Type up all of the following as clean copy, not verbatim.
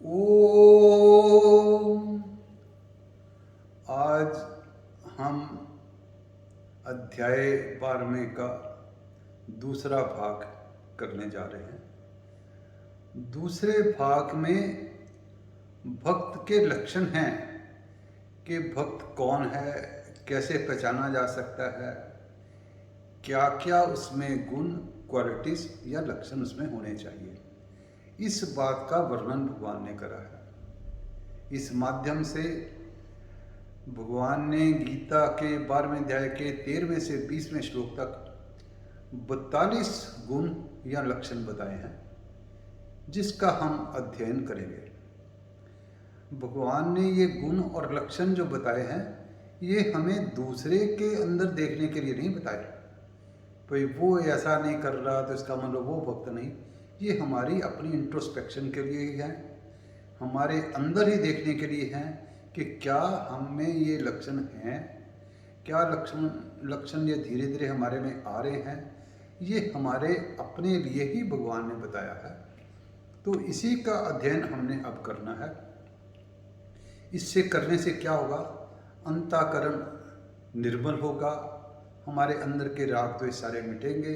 ओम। आज हम अध्याय 12वें का दूसरा भाग करने जा रहे हैं। दूसरे भाग में भक्त के लक्षण हैं कि भक्त कौन है, कैसे पहचाना जा सकता है, क्या क्या उसमें गुण, क्वालिटीज या लक्षण उसमें होने चाहिए। इस बात का वर्णन भगवान ने करा है। इस माध्यम से भगवान ने गीता के 12वें अध्याय के 13वें से 20वें श्लोक तक 42 गुण या लक्षण बताए हैं, जिसका हम अध्ययन करेंगे। भगवान ने ये गुण और लक्षण जो बताए हैं, ये हमें दूसरे के अंदर देखने के लिए नहीं बताए। भाई वो ऐसा नहीं कर रहा तो इसका मतलब वो भक्त नहीं। ये हमारी अपनी इंट्रोस्पेक्शन के लिए ही है, हमारे अंदर ही देखने के लिए हैं कि क्या हम में ये लक्षण हैं, क्या लक्षण ये धीरे धीरे हमारे में आ रहे हैं। ये हमारे अपने लिए ही भगवान ने बताया है। तो इसी का अध्ययन हमने अब करना है। इससे करने से क्या होगा? अंतःकरण निर्मल होगा, हमारे अंदर के राग द्वेष सारे मिटेंगे।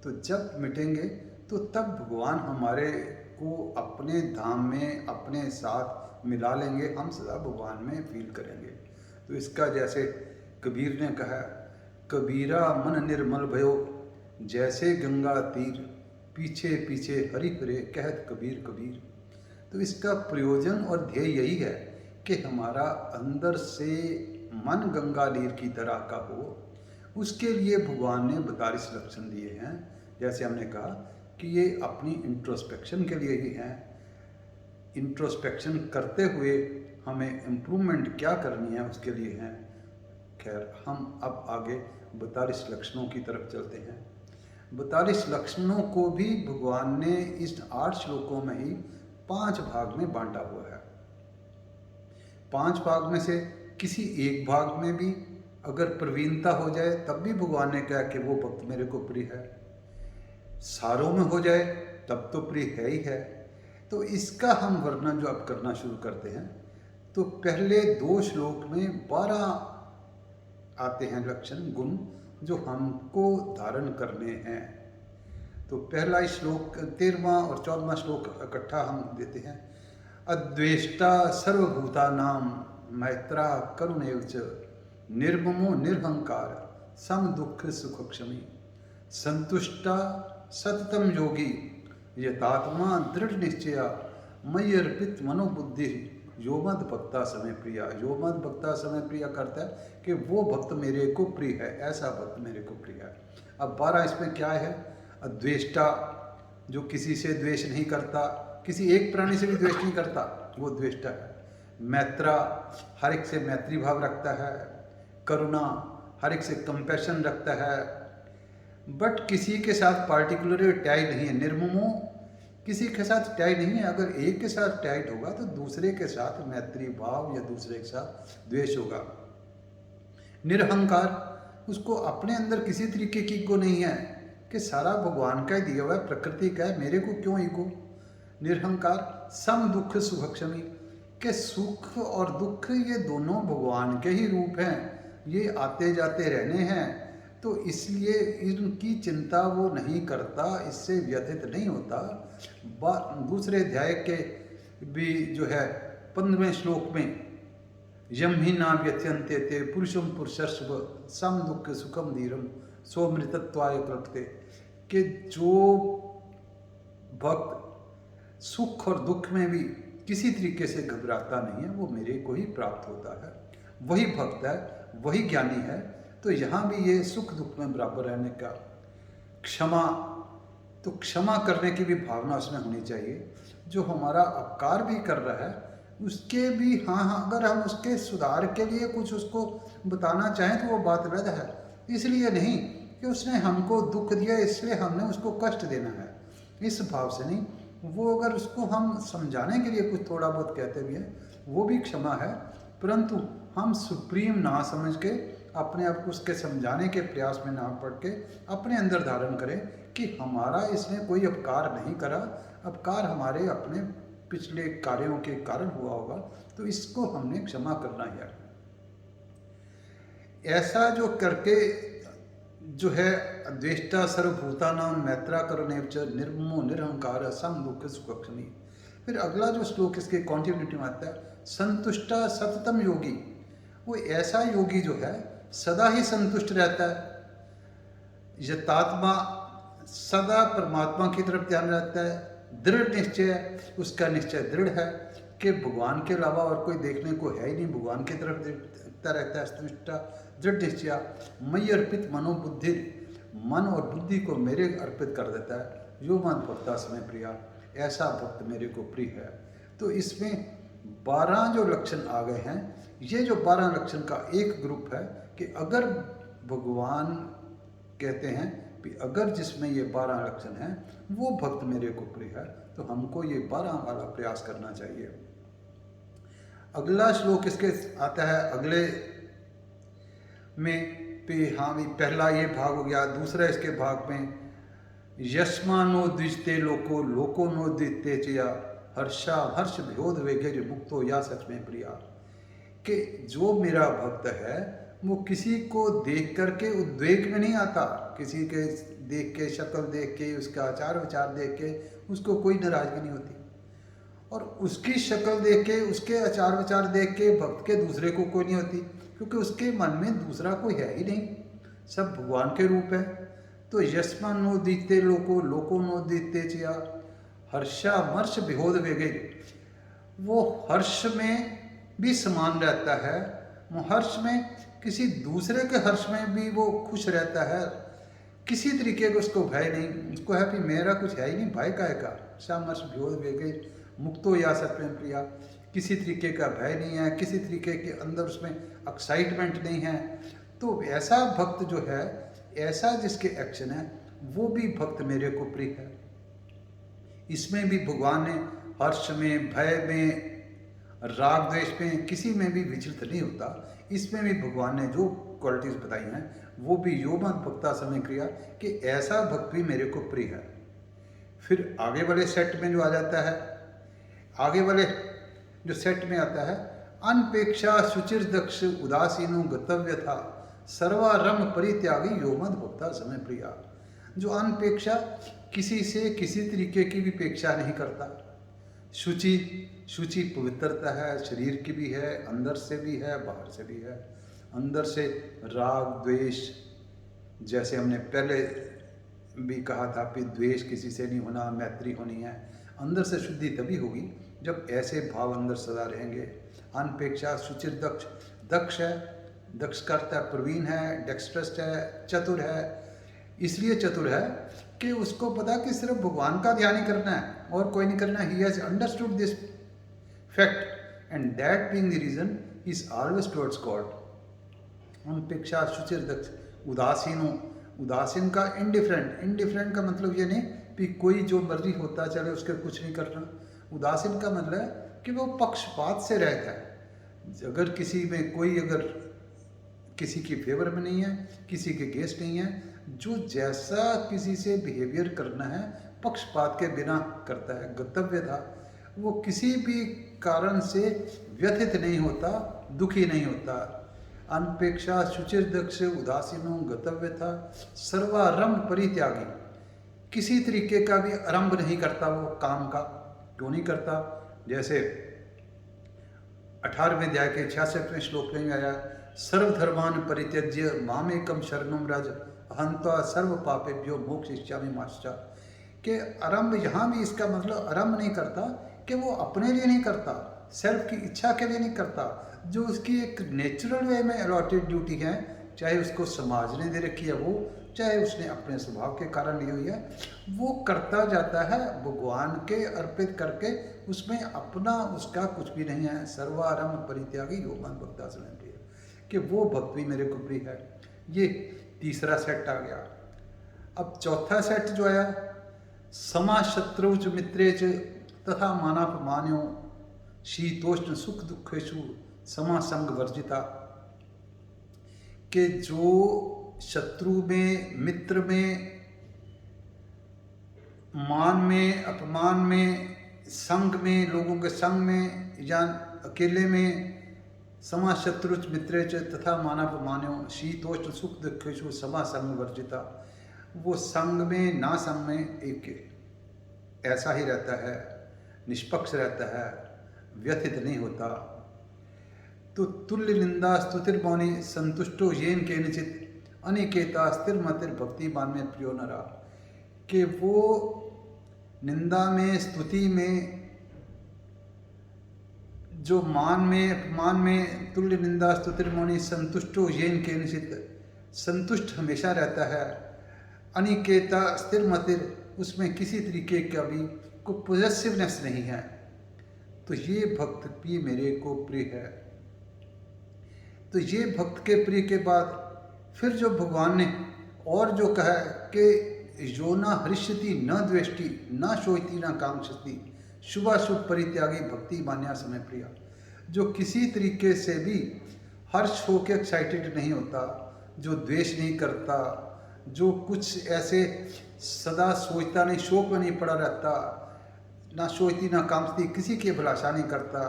तो जब मिटेंगे तो तब भगवान हमारे को अपने धाम में अपने साथ मिला लेंगे, हम सदा भगवान में फील करेंगे। तो इसका जैसे कबीर ने कहा, कबीरा मन निर्मल भयो, जैसे गंगा तीर, पीछे पीछे हरि हरे कहत कबीर कबीर। तो इसका प्रयोजन और ध्येय यही है कि हमारा अंदर से मन गंगा नीर की तरह का हो। उसके लिए भगवान ने 42 लक्षण दिए हैं। जैसे हमने कहा कि ये अपनी इंट्रोस्पेक्शन के लिए ही हैं। इंट्रोस्पेक्शन करते हुए हमें इम्प्रूवमेंट क्या करनी है उसके लिए हैं। खैर, हम अब आगे 42 लक्षणों की तरफ चलते हैं। 42 लक्षणों को भी भगवान ने इस 8 श्लोकों में ही 5 भाग में बांटा हुआ है। 5 भाग में से किसी एक भाग में भी अगर प्रवीणता हो जाए तब भी भगवान ने कहा कि वो भक्त मेरे को प्रिय है। सारों में हो जाए तब तो प्रिय है ही है। तो इसका हम वर्णन जो अब करना शुरू करते हैं, तो पहले 2 श्लोक में 12 आते हैं लक्षण, गुण जो हमको धारण करने हैं। तो पहला श्लोक 13वां और 14वां श्लोक इकट्ठा हम देते हैं। अद्वेष्टा सर्वभूतानां मैत्रा करुणैव च, निर्ममो निर्हंकार सम दुख सुख क्षमी, संतुष्टा सततम योगी यतात्मा दृढ़ निश्चया, मयि अर्पित मनोबुद्धि यो मद भक्ता समय प्रिया। यो मद भक्ता समय प्रिया करता है कि वो भक्त मेरे को प्रिय है, ऐसा भक्त मेरे को प्रिय है। अब 12 इसमें क्या है? अद्वेष्टा, जो किसी से द्वेष नहीं करता, किसी एक प्राणी से भी द्वेष नहीं करता, वो द्वेष्टा है। मैत्रा, हर एक से मैत्री भाव रखता है। करुणा, हर एक से कंपैशन रखता है, बट किसी के साथ पार्टिकुलर टाइड नहीं है। निर्ममो, किसी के साथ टाइड नहीं है। अगर एक के साथ टाइड होगा तो दूसरे के साथ मैत्री भाव या दूसरे के साथ द्वेष होगा। निरहंकार, उसको अपने अंदर किसी तरीके की ईगो नहीं है कि सारा भगवान का ही दिया हुआ है, प्रकृति का है, मेरे को क्यों ईगो। निरहंकार। सम दुख सुख क्षमी, के सुख और दुख ये दोनों भगवान के ही रूप हैं, ये आते जाते रहने हैं। तो इसलिए इनकी चिंता वो नहीं करता, इससे व्यथित नहीं होता। दूसरे अध्याय के भी जो है 15वें श्लोक में, यम ही ना व्यथ्यन्ते ते पुरुषम पुरुषस्व सम दुख सुखम धीरम सोमृतत्वाय प्रकटे, कि जो भक्त सुख और दुख में भी किसी तरीके से घबराता नहीं है, वो मेरे को ही प्राप्त होता है, वही भक्त है, वही ज्ञानी है। तो यहाँ भी ये सुख दुख में बराबर रहने का। क्षमा, तो क्षमा करने की भी भावना उसमें होनी चाहिए। जो हमारा अपकार भी कर रहा है उसके भी हाँ, अगर हम उसके सुधार के लिए कुछ उसको बताना चाहें तो वो बात अलग है। इसलिए नहीं कि उसने हमको दुख दिया इसलिए हमने उसको कष्ट देना है, इस भाव से नहीं। वो अगर उसको हम समझाने के लिए कुछ थोड़ा बहुत कहते भी हैं, वो भी क्षमा है, परंतु हम सुप्रीम ना समझ के अपने आप को उसके समझाने के प्रयास में ना पड़ के अपने अंदर धारण करें कि हमारा इसने कोई अपकार नहीं करा, अपकार हमारे अपने पिछले कार्यों के कारण हुआ होगा, तो इसको हमने क्षमा करना है। ऐसा जो करके जो है द्वेष्टा सर्वभूतानां मैत्रा करुणे च निर्ममो निरहंकार सम दुख सुखक्षमी। फिर अगला जो श्लोक इसके कॉन्टिन्यूटी में आता है, संतुष्टा सततम योगी। वो ऐसा योगी जो है सदा ही संतुष्ट रहता है, यतात्मा सदा परमात्मा की तरफ ध्यान रहता है, दृढ़ निश्चय है, उसका निश्चय दृढ़ है कि भगवान के अलावा और कोई देखने को है ही नहीं, भगवान की तरफ देखता रहता है, संतुष्टा दृढ़ निश्चय। मयि अर्पित मनोबुद्धि, मन और बुद्धि को मेरे अर्पित कर देता है, यो मद भक्ता समय प्रिया, ऐसा भक्त मेरे को प्रिय है। तो इसमें 12 जो लक्षण आ गए हैं, ये जो 12 लक्षण का एक ग्रुप है कि अगर भगवान कहते हैं कि अगर जिसमें ये 12 लक्षण हैं वो भक्त मेरे को प्रिय है, तो हमको ये 12 वाला प्रयास करना चाहिए। अगला श्लोक इसके आता है अगले में पे, हाँ भी पहला ये भाग हो गया। दूसरा इसके भाग में यस्मानो द्विजते लोको लोको नो द्विजते चया हर्षा हर्ष भ्योद वेगे मुक्तो या सच में प्रिया। कि जो मेरा भक्त है वो किसी को देख करके उद्वेग में नहीं आता, किसी के देख के, शक्ल देख के, उसका आचार विचार देख के उसको कोई नाराजगी नहीं होती, और उसकी शक्ल देख के, उसके आचार विचार देख के भक्त के दूसरे को कोई नहीं होती, क्योंकि उसके मन में दूसरा कोई है ही नहीं, सब भगवान के रूप है। तो यस्मान नो दीते लोको लोको नो दीते चिया हर्षा मर्ष विहोद वेगे, वो हर्ष में भी समान रहता है, वो हर्ष में किसी दूसरे के हर्ष में भी वो खुश रहता है, किसी तरीके का उसको भय नहीं, उसको है कि मेरा कुछ है ही नहीं, भय काहे का। सामर्ष विहोद वेगे मुक्तो या सत्य प्रिया, किसी तरीके का भय नहीं है, किसी तरीके के अंदर उसमें एक्साइटमेंट नहीं है। तो ऐसा भक्त जो है, ऐसा जिसके एक्शन है, वो भी भक्त मेरे को प्रिय है। इसमें भी भगवान ने हर्ष में, भय में, राग द्वेष में, किसी में भी विचलित नहीं होता। इसमें भी भगवान ने जो क्वालिटीज बताई हैं वो भी योमत भक्ता समय क्रिया कि ऐसा भक्त भी मेरे को प्रिय है। फिर आगे वाले सेट में जो आ जाता है, आगे वाले जो सेट में आता है, अनपेक्षा शुचिर दक्ष उदासीनो गतव्य था सर्वारम परित्यागी योमद भक्ता समय प्रिया। जो अनपेक्षा, किसी से किसी तरीके की भी पेक्षा नहीं करता, शुचि, शुचि पवित्रता है, शरीर की भी है, अंदर से भी है, बाहर से भी है। अंदर से राग द्वेष, जैसे हमने पहले भी कहा था कि द्वेष किसी से नहीं होना, मैत्री होनी है। अंदर से शुद्धि तभी होगी जब ऐसे भाव अंदर सदा रहेंगे। अनपेक्षा सुचिर दक्ष, दक्ष है, दक्ष करता है, प्रवीण है, डेक्स्ट्रस है, चतुर है। इसलिए चतुर है कि उसको पता कि सिर्फ भगवान का ध्यान ही करना है और कोई नहीं करना। He has understood this fact and that being the reason is always towards God. अनपेक्षा सुचिर दक्ष उदासीनो, उदासीन का इंडिफरेंट, इंडिफरेंट का मतलब ये नहीं कि कोई जो मर्जी होता चले उसके कुछ नहीं करना। उदासीन का मतलब है कि वो पक्षपात से रहता है। अगर किसी में कोई, अगर किसी की फेवर में नहीं है, किसी के गेस्ट नहीं है, जो जैसा किसी से बिहेवियर करना है पक्षपात के बिना करता है। गतव्य था, वो किसी भी कारण से व्यथित नहीं होता, दुखी नहीं होता। अनपेक्षा शुचिर दक्ष उदासीनो गतव्य था सर्वारंभ परित्यागी, किसी तरीके का भी आरंभ नहीं करता वो काम का। क्यों नहीं करता? जैसे 18वें अध्याय के 66वें श्लोक में आया, सर्वधर्मान परित्यज्य मामेकम शरणम रज अहंत्वा सर्व पापेभ्यो मोक्षयिष्यामि मा शुचा। कि आरंभ यहाँ भी इसका मतलब आरंभ नहीं करता कि वो अपने लिए नहीं करता, सेल्फ की इच्छा के लिए नहीं करता। जो उसकी एक नेचुरल वे में अलॉटेड ड्यूटी है, चाहे उसको समाज ने दे रखी है वो, चाहे उसने अपने स्वभाव के कारण ली हुई है, वो करता जाता है भगवान के अर्पित करके। उसमें अपना उसका कुछ भी नहीं है। सर्वारंभ परित्यागी योगमान भक्ता समय प्रिय, कि वो भक्त भी मेरे को प्रिय है। ये तीसरा सेट आ गया। अब चौथा सेट जो आया, समा शत्रुच मित्रेच तथा मानापमान्यो शीतोष्ण सुख दुखेशु समा संग वर्जिता। कि जो शत्रु में, मित्र में, मान में, अपमान में, संग में, लोगों के संग में या अकेले में, समा शत्रुच मित्रेच तथा मानापमान्यो शीतोष्ण सुख दुखेषु समा संग वर्जिता। वो संग में ना संग में एक ऐसा ही रहता है, निष्पक्ष रहता है, व्यथित नहीं होता। तो तुल्य निंदा स्तुतिर्मौनि संतुष्टो येन केनचित अनिकेता स्थिर मतिर भक्तिमान में प्रियो नरा। कि वो निंदा में, स्तुति में, जो मान में, अपमान में, तुल्य निंदा स्तुतिर्मौनि संतुष्टो येन केनचित, संतुष्ट हमेशा रहता है। अनिकेता स्थिर मतिर, उसमें किसी तरीके का भी कोई पॉजेसिवनेस नहीं है। तो ये भक्त भी मेरे को प्रिय है। तो ये भक्त के प्रिय के बाद फिर जो भगवान ने और जो कहा कि यो न हृष्यति न द्वेष्टि न शोचति न कांक्षति शुभाशुभ परित्यागी भक्ति मान्या समय प्रिया। जो किसी तरीके से भी हर्ष होकर एक्साइटेड नहीं होता, जो द्वेष नहीं करता, जो कुछ ऐसे सदा सोचता नहीं, शोक में नहीं पड़ा रहता, ना सोचती ना कामती, किसी की अभिलाषा नहीं करता,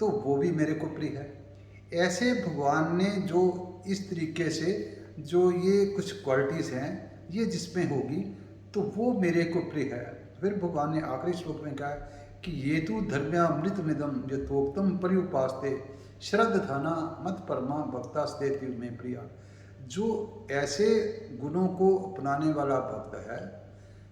तो वो भी मेरे को प्रिय है। ऐसे भगवान ने जो इस तरीके से जो ये कुछ क्वालिटीज़ हैं ये जिसमें होगी तो वो मेरे को प्रिय है। फिर भगवान ने आखिरी श्लोक में कहा कि ये तो धर्म्यामृतमिदम यथोक्तम पर्युपास्ते श्रद्धाना मत परमा भक्तास्ते में प्रिया। जो ऐसे गुणों को अपनाने वाला भक्त है,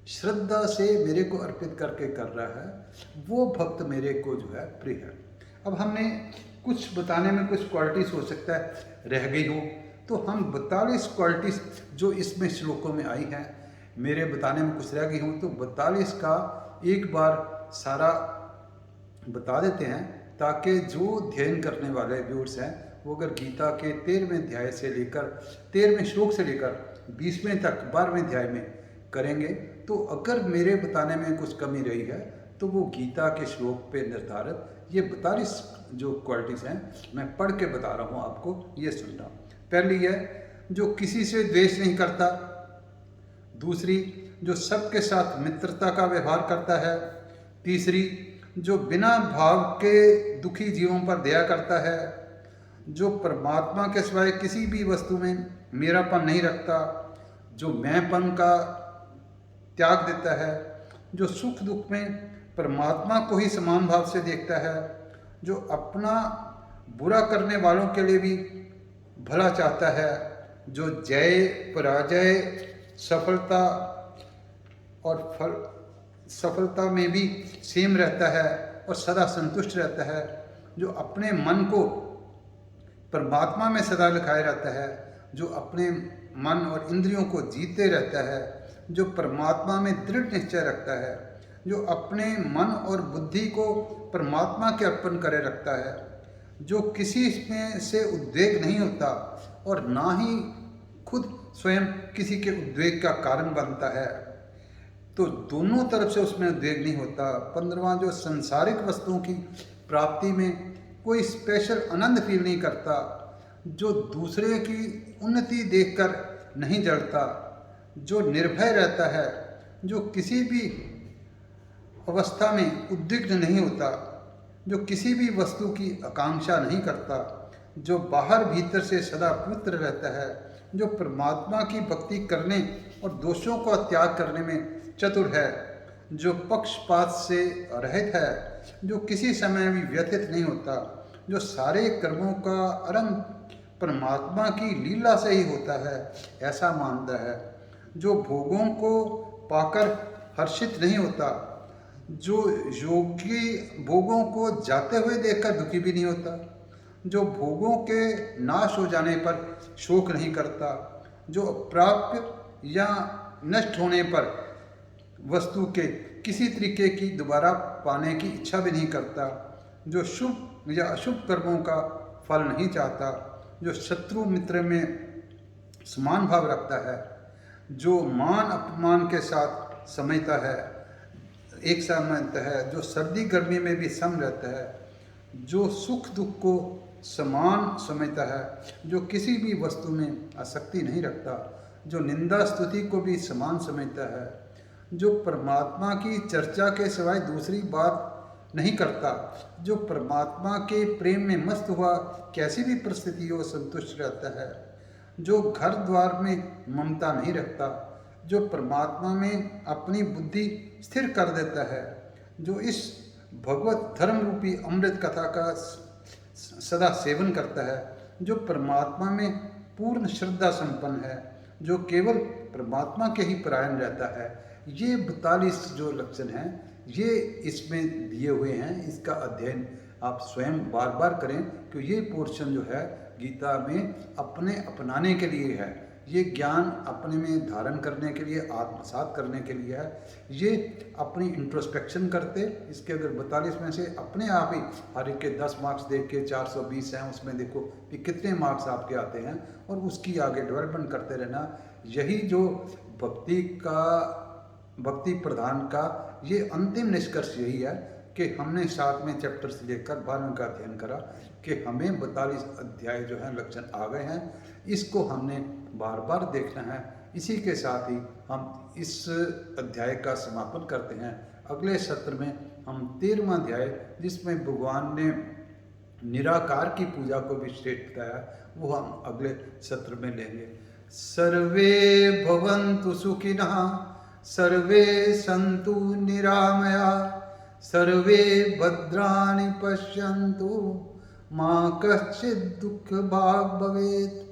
श्रद्धा से मेरे को अर्पित करके कर रहा है, वो भक्त मेरे को जो है प्रिय है। अब हमने कुछ बताने में कुछ क्वालिटीज़ हो सकता है रह गई हो, तो हम 42 क्वालिटीज़ जो इसमें श्लोकों में आई हैं, मेरे बताने में कुछ रह गई हो तो 42 का एक बार सारा बता देते हैं, ताकि जो अध्ययन करने वाले व्यूअर्स हैं वो अगर गीता के 13वें अध्याय से लेकर 13वें श्लोक से लेकर 20वें तक 12वें अध्याय में करेंगे, तो अगर मेरे बताने में कुछ कमी रही है तो वो गीता के श्लोक पे निर्धारित ये 42 जो क्वालिटीज़ हैं मैं पढ़ के बता रहा हूँ आपको, ये सुनना। पहली है जो किसी से द्वेष नहीं करता। दूसरी जो सबके साथ मित्रता का व्यवहार करता है। तीसरी जो बिना भाव के दुखी जीवों पर दया करता है। जो परमात्मा के सिवाय किसी भी वस्तु में मेरापन नहीं रखता। जो मैंपन का त्याग देता है। जो सुख दुख में परमात्मा को ही समान भाव से देखता है। जो अपना बुरा करने वालों के लिए भी भला चाहता है। जो जय पराजय सफलता और सफलता में भी सेम रहता है और सदा संतुष्ट रहता है। जो अपने मन को परमात्मा में सदा लिखाए रहता है। जो अपने मन और इंद्रियों को जीते रहता है। जो परमात्मा में दृढ़ निश्चय रखता है। जो अपने मन और बुद्धि को परमात्मा के अर्पण करे रखता है। जो किसी में से उद्वेग नहीं होता और ना ही खुद स्वयं किसी के उद्वेग का कारण बनता है, तो दोनों तरफ से उसमें उद्वेग नहीं होता। 15वां जो संसारिक वस्तुओं की प्राप्ति में कोई स्पेशल आनंद फील नहीं करता। जो दूसरे की उन्नति देखकर नहीं जलता। जो निर्भय रहता है। जो किसी भी अवस्था में उद्विग्न नहीं होता। जो किसी भी वस्तु की आकांक्षा नहीं करता। जो बाहर भीतर से सदा पवित्र रहता है। जो परमात्मा की भक्ति करने और दोषों का त्याग करने में चतुर है। जो पक्षपात से रहित है। जो किसी समय भी व्यथित नहीं होता। जो सारे कर्मों का आरंभ परमात्मा की लीला से ही होता है ऐसा मानता है। जो भोगों को पाकर हर्षित नहीं होता। जो योगी भोगों को जाते हुए देखकर दुखी भी नहीं होता। जो भोगों के नाश हो जाने पर शोक नहीं करता। जो अप्राप्य या नष्ट होने पर वस्तु के किसी तरीके की दोबारा पाने की इच्छा भी नहीं करता। जो शुभ या अशुभ कर्मों का फल नहीं चाहता। जो शत्रु मित्र में समान भाव रखता है। जो मान अपमान के साथ समझता है, एक समझता है। जो सर्दी गर्मी में भी सम रहता है। जो सुख दुख को समान समझता है। जो किसी भी वस्तु में आसक्ति नहीं रखता। जो निंदा स्तुति को भी समान समझता है। जो परमात्मा की चर्चा के सिवाय दूसरी बात नहीं करता, जो परमात्मा के प्रेम में मस्त हुआ कैसी भी परिस्थिति हो संतुष्ट रहता है, जो घर द्वार में ममता नहीं रखता, जो परमात्मा में अपनी बुद्धि स्थिर कर देता है, जो इस भगवत धर्म रूपी अमृत कथा का सदा सेवन करता है, जो परमात्मा में पूर्ण श्रद्धा संपन्न है, जो केवल परमात्मा के ही परायण रहता है। ये 42 जो लक्षण हैं ये इसमें दिए हुए हैं। इसका अध्ययन आप स्वयं बार बार करें, क्योंकि ये पोर्शन जो है गीता में अपने अपनाने के लिए है, ये ज्ञान अपने में धारण करने के लिए, आत्मसात करने के लिए है। ये अपनी इंट्रोस्पेक्शन करते, इसके अगर 42 में से अपने आप ही हर एक के 10 मार्क्स देख के 420 हैं, उसमें देखो कि कितने मार्क्स आपके आते हैं और उसकी आगे डेवलपमेंट करते रहना। यही जो भक्ति प्रधान का ये अंतिम निष्कर्ष यही है कि हमने 7वें चैप्टर से लेकर 12वें का अध्ययन करा कि हमें 42 अध्याय जो हैं लक्षण आ गए हैं, इसको हमने बार बार देखना है। इसी के साथ ही हम इस अध्याय का समापन करते हैं। अगले सत्र में हम 13वां अध्याय, जिसमें भगवान ने निराकार की पूजा को भी श्रेष्ठ बताया, वो हम अगले सत्र में लेंगे। सर्वे भवन्तु सुखिनः, सर्वे सन्तु निरामया, सर्वे भद्राणि पश्यन्तु मा कश्चित् दुःखभाग् भवेत्।